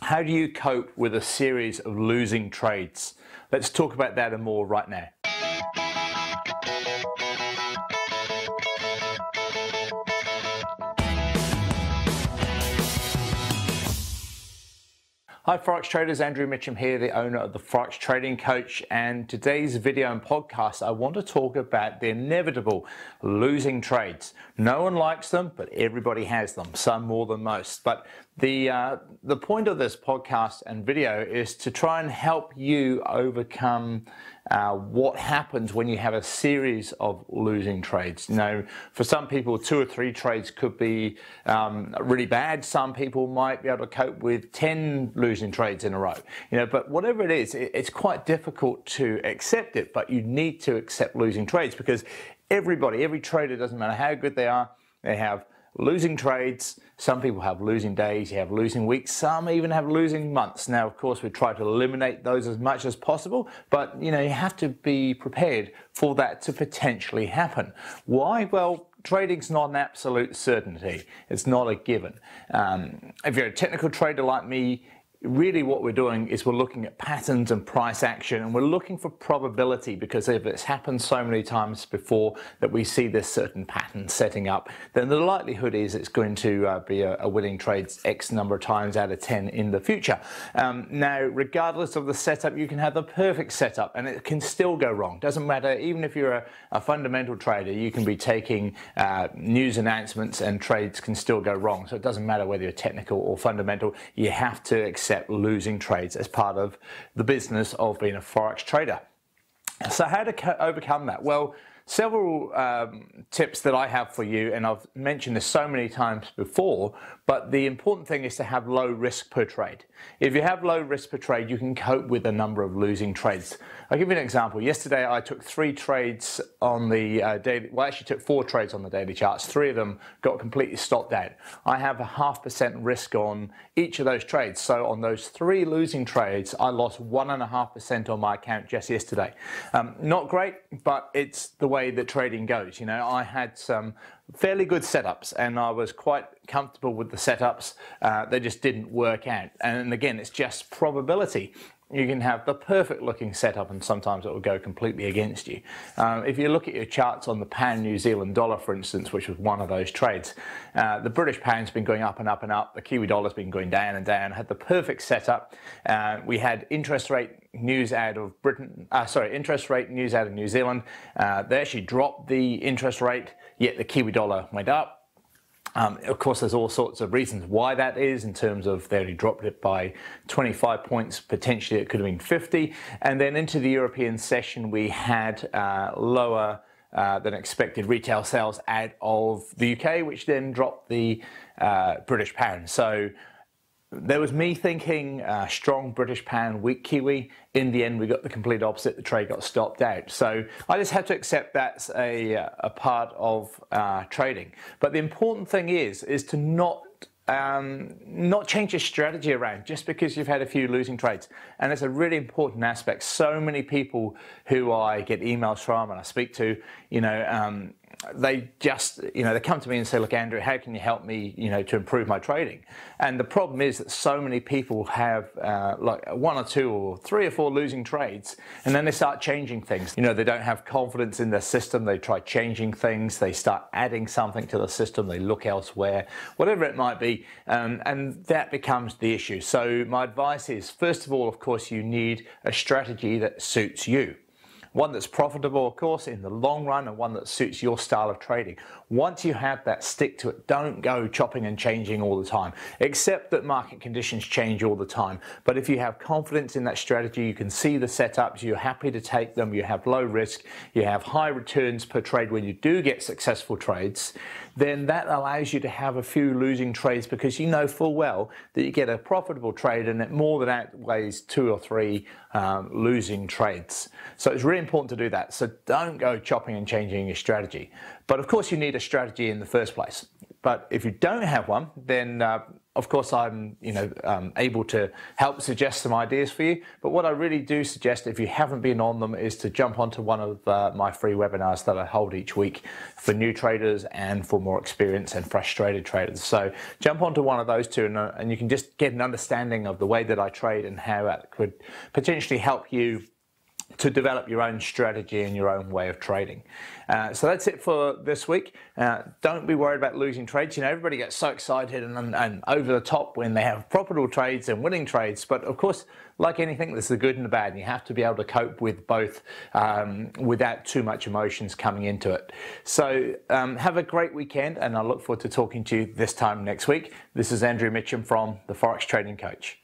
How do you cope with a series of losing trades? Let's talk about that and more right now. Hi Forex traders, Andrew Mitchem here, the owner of the Forex Trading Coach, and today's video and podcast I want to talk about the inevitable losing trades. No one likes them, but everybody has them, some more than most. But the point of this podcast and video is to try and help you overcome what happens when you have a series of losing trades. You know, for some people, 2 or 3 trades could be really bad. Some people might be able to cope with 10 losing trades in a row. You know, but whatever it is, it's quite difficult to accept it. But you need to accept losing trades because every trader, doesn't matter how good they are, they have losing trades. Some people have losing days, you have losing weeks, some even have losing months. Now, of course, we try to eliminate those as much as possible, but you know, you have to be prepared for that to potentially happen. Why? Well, trading's not an absolute certainty. It's not a given. If you're a technical trader like me, really what we're doing is we're looking at patterns and price action, and we're looking for probability, because if it's happened so many times before that we see this certain pattern setting up, then the likelihood is it's going to be a winning trade X number of times out of 10 in the future. Now, regardless of the setup, you can have the perfect setup and it can still go wrong. Doesn't matter, even if you're a fundamental trader, you can be taking news announcements and trades can still go wrong. So it doesn't matter whether you're technical or fundamental, you have to accept losing trades as part of the business of being a Forex trader. So how to overcome that? Well, several tips that I have for you, and I've mentioned this so many times before, but the important thing is to have low risk per trade. If you have low risk per trade, you can cope with a number of losing trades. I'll give you an example. Yesterday I took 3 trades on the daily, well, actually took 4 trades on the daily charts. 3 of them got completely stopped out. I have a 0.5% risk on each of those trades. So on those 3 losing trades, I lost 1.5% on my account just yesterday. Not great, but it's the way that trading goes. You know, I had some fairly good setups and I was quite comfortable with the setups. They just didn't work out. And again, it's just probability. You can have the perfect looking setup and sometimes it will go completely against you. If you look at your charts on the pound New Zealand dollar, for instance, which was one of those trades, the British pound's been going up and up and up. The Kiwi dollar's been going down and down. Had the perfect setup. We had interest rate news out of Britain, interest rate news out of New Zealand. They actually dropped the interest rate, yet the Kiwi dollar went up. Of course, there's all sorts of reasons why that is, in terms of they only dropped it by 25 points, potentially it could have been 50. And then into the European session, we had lower than expected retail sales out of the UK, which then dropped the British pound. So there was me thinking strong British pound, weak Kiwi. In the end, we got the complete opposite. The trade got stopped out. So I just had to accept that's a part of trading. But the important thing is to not change your strategy around just because you've had a few losing trades. And it's a really important aspect. So many people who I get emails from and I speak to, you know, they just, you know, they come to me and say, look, Andrew, how can you help me, you know, to improve my trading? And the problem is that so many people have like 1 or 2 or 3 or 4 losing trades, and then they start changing things. You know, they don't have confidence in their system. They try changing things. They start adding something to the system. They look elsewhere, whatever it might be. And that becomes the issue. So my advice is, first of all, of course, you need a strategy that suits you. One that's profitable, of course, in the long run, and one that suits your style of trading. Once you have that, stick to it. Don't go chopping and changing all the time. Accept that market conditions change all the time. But if you have confidence in that strategy, you can see the setups, you're happy to take them, you have low risk, you have high returns per trade when you do get successful trades, then that allows you to have a few losing trades because you know full well that you get a profitable trade and it more than outweighs 2 or 3 losing trades. So it's really important to do that. So don't go chopping and changing your strategy. But of course you need a strategy in the first place. But if you don't have one, then of course I'm able to help suggest some ideas for you. But what I really do suggest, if you haven't been on them, is to jump onto one of my free webinars that I hold each week for new traders and for more experienced and frustrated traders. So jump onto one of those two, and you can just get an understanding of the way that I trade and how that could potentially help you to develop your own strategy and your own way of trading. So that's it for this week. Don't be worried about losing trades. Everybody gets so excited and over the top when they have profitable trades and winning trades. But of course, like anything, there's the good and the bad. And you have to be able to cope with both without too much emotions coming into it. So have a great weekend, and I look forward to talking to you this time next week. This is Andrew Mitchem from the Forex Trading Coach.